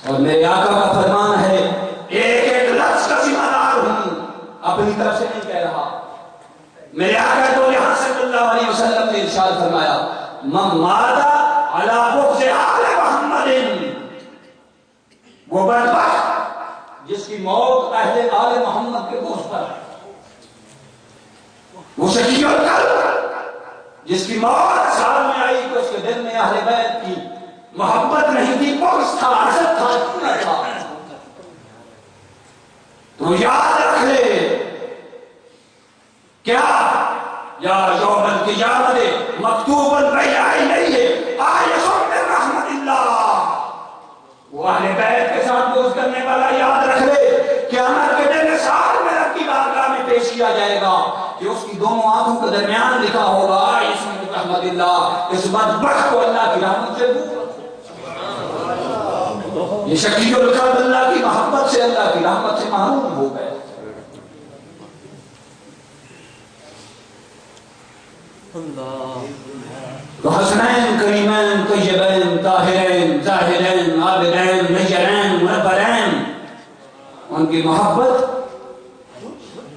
اور میرے آقا کا فرمان ہے ایک ایک لفظ کا ذمہ دار ہوں، اپنی طرف سے نہیں کہہ رہا۔ میرے آقا تو یہاں صلی اللہ علیہ وسلم نے ارشاد فرمایا من مات علی بغض آل محمد، وہ بدبخت جس کی موت اہل آل محمد کے بغض پر ہے، وہ شقی القلب جس کی موت سال میں آئی تو اس کے دل میں اہل بیت کی محبت نہیں تھی، بغض تھا، حسد تھا، کینہ تھا۔ تو یاد رکھ لے کیا یا یوم القیامت مکتوب بین عینیہ آیۃ من رحمت اللہ، وہ اہل بیت کے ساتھ بغض کرنے والا یاد رکھ لے قیامت کے دن سال میں رب کی بارگاہ میں پیش کیا جائے گا کہ اس کی دونوں آنکھوں کے درمیان لکھا ہوگا اس من رحمت اللہ، اس بدبخت کو اللہ کی رحمت سے دور رکھو۔ یہ شقی القلب اللہ کی محبت سے، اللہ کی رحمت سے محروم ہو گئے۔ تو حسنین کریمین طیبین طاہرین زاہرین عابدین نیرین منورین، ان کی محبت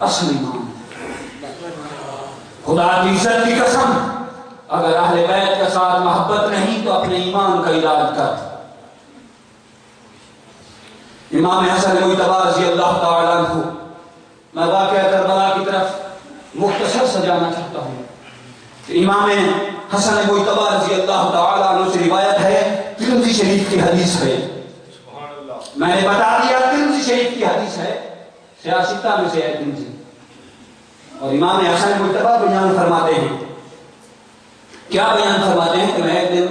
اصل ایمان ہے۔ خدا کی عزت کی قسم اگر اہل بیت کے ساتھ محبت نہیں تو اپنے ایمان کا علاج کر۔ امام حسن مجتبی رضی اللہ تعالیٰ عنہ، میں واقعہ کربلا کی طرف مختصر سے جانا چاہتا ہوں۔ امام حسن مجتبی رضی اللہ تعالیٰ عنہ سے روایت ہے، ترمذی شریف کی حدیث ہے، میں نے بتا دیا ترمذی شریف کی حدیث ہے، سیاستہ میں سے ہے ترمذی۔ اور امام حسن مجتبی بیان فرماتے ہیں، کیا بیان فرماتے ہیں کہ میں ایک دن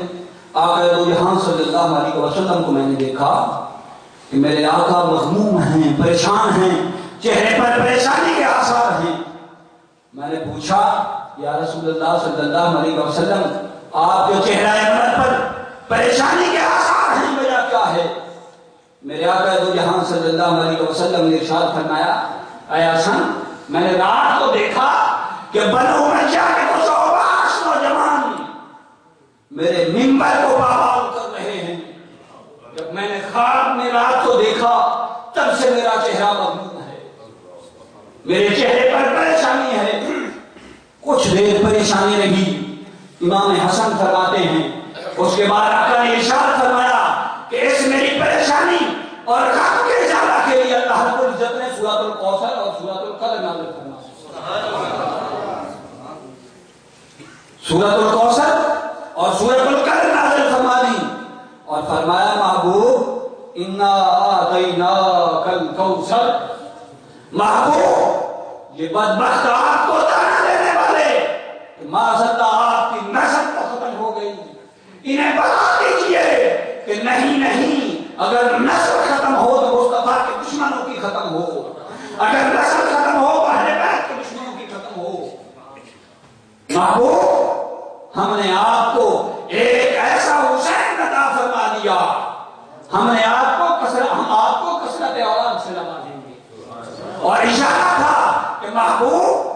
آقا دو جہان صلی اللہ علیہ وسلم کو میں نے دیکھا کہ میرے آقا مغموم ہیں، پریشان ہیں، چہرے پر پریشانی کے آثار ہیں۔ میں نے پوچھا یا رسول اللہ صلی اللہ علیہ وسلم، آپ جو چہرہ مرد پر پریشانی کے آثار ہیں وجہ کیا ہے؟ میرے آقا دو جہان صلی اللہ علیہ وسلم نے ارشاد فرمایا اے حسن، میں نے رات کو دیکھا کہ بنو امیہ کے کچھ اوباش نوجوان میرے منبر کو پامال کر رہے ہیں۔ جب میں نے خواب میں رات کو دیکھا تب سے میرا چہرہ مغموم ہے، میرے چہرے پر پریشانی ہے۔ کچھ دیر پریشانی رہی، امام حسن فرماتے ہیں اس کے بعد آقا نے ارشاد فرمایا کہ اس میری پریشانی اور غم کے ازالہ کے لیے اللہ رب العزت نے سورۃ الکوثر اور سورۃ القدر نازل فرمایا۔ سورۃ الکوثر اور سورۃ القدر نازل فرما دی اور فرمایا محبوب انا اعطیناک الکوثر، محبوب یہ بدبخت آپ کو دانا دینے والے معذاللہ آپ کی نسل تو ختم ہو گئی، انہیں بتا دیجئے کہ نہیں اگر نسل ختم ہو تو مصطفیٰ کے دشمنوں کی ختم ہو، اگر نسل ختم ہو تو اہل بیت کے دشمنوں کی ختم ہو۔ محبوب ہم نے آپ کو ایک ایسا حسین عطا فرما دیا، ہم آپ کو کثرت اولاد سے نوازیں گے۔ اور اشارہ تھا کہ محبوب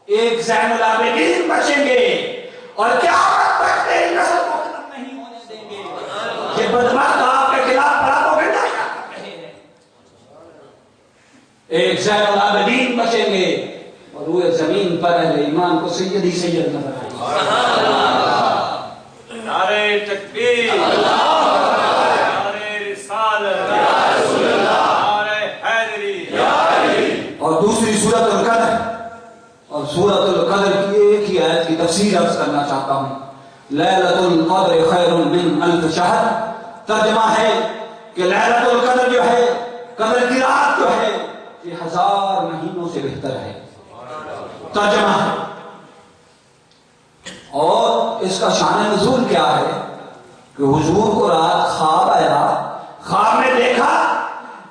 ایک زین العابدین بچیں گے اور قیامت تک تیری نسل کو ختم نہیں ہونے دیں گے۔ یہ بدبخت آپ کے خلاف پراپیگنڈا کر رہے ہیں۔ ایک زین العابدین بچیں گے اور وہ زمین پر اہل ایمان کو سید ہی سید نظر آئیں گے۔ نعرہ تکبیر، نعرہ رسالت، نعرہ حیدری۔ اور دوسری سورۃ القدر، اور سورۃ القدر کی ایک ہی آیت کی تفسیر عرض کرنا چاہتا ہوں۔ لیلۃ القدر خیر من الف شہر، ترجمہ ہے کہ لیلۃ القدر جو ہے، قدر کی رات جو ہے، یہ 1000 مہینوں سے بہتر ہے، ترجمہ ہے۔ اور اس کا شان نزول کیا ہے کہ حضور کو رات خواب آیا، خواب میں دیکھا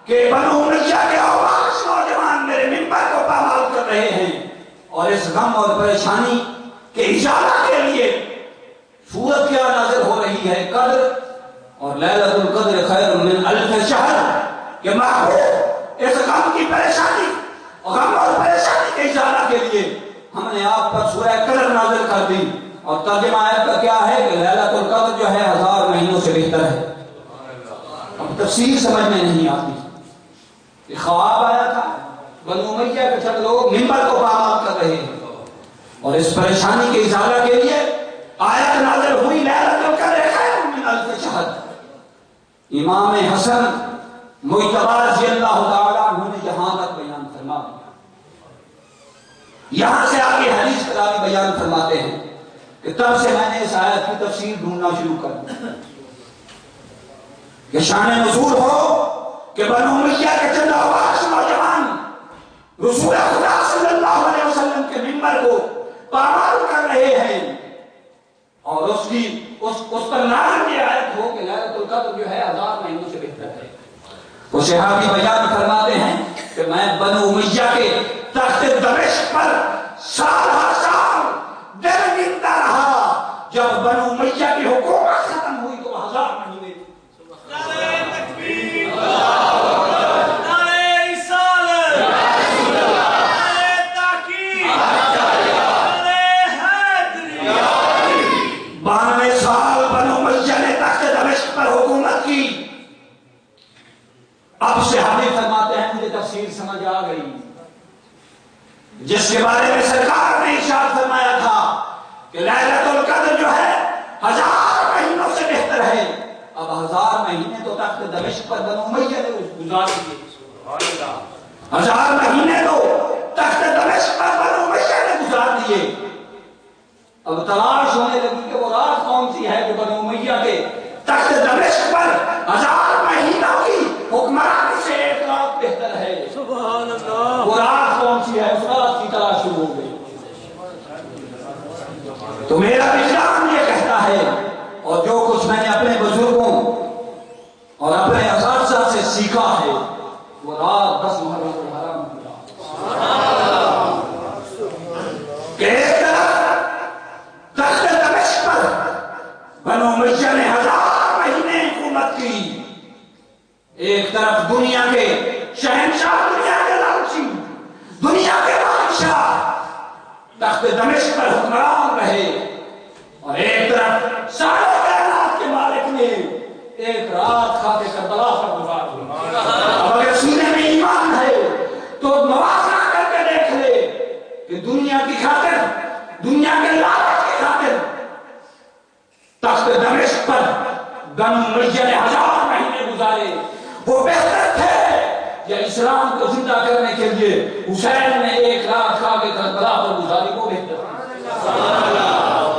کہ بنو امیہ کے اوباش نوجوان میرے منبر کو پامال کر رہے ہیں، اور اس غم اور پریشانی کے ازالہ کے لیے سورت کیا نازل ہو رہی ہے، قدر، اور لیلۃ القدر خیر من الف شہر، کہ محبوب اس غم کی پریشانی، غم اور پریشانی کے ازالہ کے لیے ہم نے آپ پر سورہ قدر نازل کر دی۔ اور ترجمہ آیت کا کیا ہے کہ لیلۃ القدر جو ہے 1000 مہینوں سے بہتر ہے۔ اب تفسیر سمجھ میں نہیں آتی کہ خواب آیا تھا بنو امیہ کے چند لوگ منبر کو پامال کر رہے ہیں اور اس پریشانی کے ازالہ کے لیے آیت نازل ہوئی لیلۃ القدر خیر من الف شہر. امام حسن مجتبی رضی اللہ تعالیٰ عنہ نے یہاں تک بیان فرما دیا. یہاں سے آگے حدیث راوی بیان فرماتے ہیں کہ تب سے میں نے اس آیت کی تفسیر ڈھونڈنا شروع کر دیا کہ شان نزول ہو کہ بنو امیہ کے چند آواز نوجوان رسول خدا صلی اللہ علیہ وسلم کے منبر کو پامال کر رہے ہیں اور اس پر نازل یہ آیت ہو کہ لیلۃ القدر جو ہے 1000 مہینوں سے بہتر ہے. وہ صحابی بیان فرماتے ہیں کہ میں بنو امیہ کے تخت دمشق پر سال ہر سال دل گنتا رہا. جب بنو امیہ کی حکومت ختم ہوئی تو 1000 مہینے اب صحابی فرماتے ہیں مجھے تفسیر سمجھ آ گئی جس کے بارے میں سرکار نے ارشاد فرمایا تھا کہ لیلۃ القدر جو ہے 1000 مہینوں سے بہتر ہے. اب 1000 مہینے تو تخت دمشق پر بنو امیہ نے گزار دیے. 1000 مہینے تو تخت دمشق پر بنو امیہ نے گزار دیے. اب تلاش ہونے لگی کہ وہ رات کون سی ہے جو بنو امیہ کے تخت دمشق پر 1000 مہینوں کی حکمرانی سے 1 رات بہتر ہے. سبحان اللہ. وہ رات کون سی ہے؟ اس رات کی تلاش شروع ہو گئی. تو میرا وجدان یہ کہتا ہے اور جو کچھ میں نے اپنے بزرگوں اور اپنے اساتذہ سے سیکھا ہے وہ رات 10 محرم الحرام کی رات کہ ایک طرف تخت دمشق پر بنو امیہ نے 1000 مہینے حکومت کی. ایک طرف دنیا کے شہنشاہ دنیا کے لالچی دنیا کے بادشاہ تخت دمشق پر حکمران رہے اور ایک طرف سارے کائنات کے مالک نے ایک رات خاک کربلا پر گزار دی. اب اگر سینے میں ایمان ہے تو موازنہ کر کے دیکھ لے کہ دنیا کی خاطر دنیا کے لالچ کی خاطر تخت دمشق پر بنو امیہ نے 1000 مہینے گزارے وہ بہتر تھے یا اسلام کو زندہ کرنے کے لیے حسین نے 1 رات کھا کے کربلا پر گزاری وہ بہتر تھا.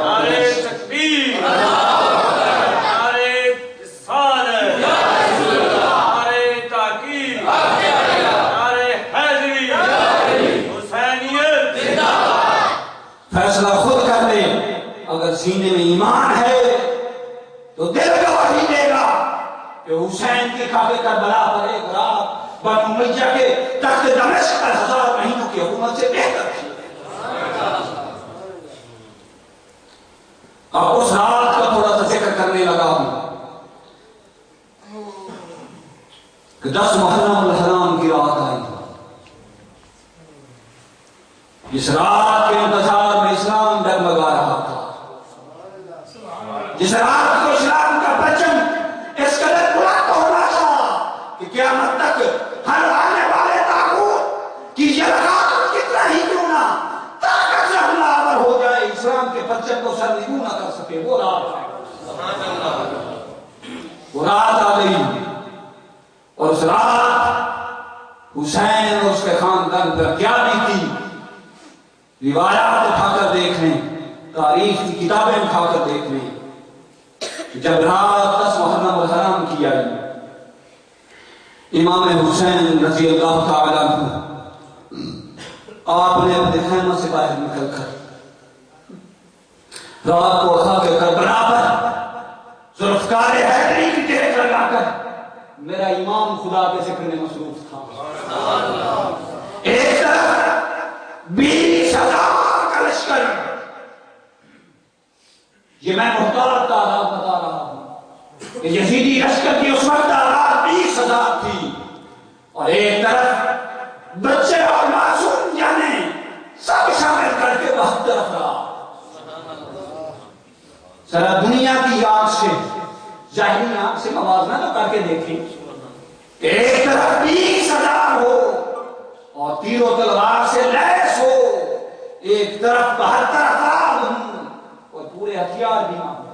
نعرہ تکبیر، نعرہ رسالت، نعرہ تحقیق، نعرہ حیدری، حسینیت. فیصلہ خود کر لے. اگر سینے میں ایمان ہے تو دل گواہی دے گا کہ حسین کی خاک کربلا پر 1 رات بنو امیہ کے تخت دمشق پر 1000 مہینوں کی حکومت سے بہتر تھی. اب اس رات کا تھوڑا سا ذکر کرنے لگا ہوں کہ 10 محرم الحرام کی رات آئی. اس رات کے انتظار میں اسلام ڈگمگا رہا تھا. جس رات کو اسلام کا پرچم اس قدر بلند ہونا تھا کہ قیامت تک ہر آنے والے طاغوت کی یلغار کتنا ہی کیوں نہ طاقت سے حملہ آور ہو جائے اسلام کے پرچم کو سرنگوں نہ کر سکے. وہ رات آ گئی اور اس رات حسین اور اس کے خاندان پر کیا بیتی روایات اٹھا کر دیکھ لیں, تاریخ کی کتابیں اٹھا کر دیکھ لیں. جب رات 10 محرم الحرام کی آئی, امام حسین رضی اللہ تعالیٰ عنہ آپ نے اپنے خیمہ سے باہر نکل کر رات کو خاک کربلا پر ذوالفقار حیدری کی ٹیک لگا کر میرا امام خدا کے ذکر میں مصروف تھا. ایک طرف 20,000 کا لشکر, یہ میں محتاط تعداد بتا رہا ہوں کہ یزیدی لشکر کی اس وقت تعداد 20,000 تھی, اور ایک طرف بچے اور معصوم جانے سب شامل کر کے 72 افراد. ذرا دنیا کی آنکھ سے ظاہری آنکھ سے موازنہ تو کر کے دیکھیں. کہ ایک طرف 20,000 ہو اور تیر و تلوار سے لیس ہو، ایک طرف 72 افراد ہوں اور پورے ہتھیار بھی نہ ہو،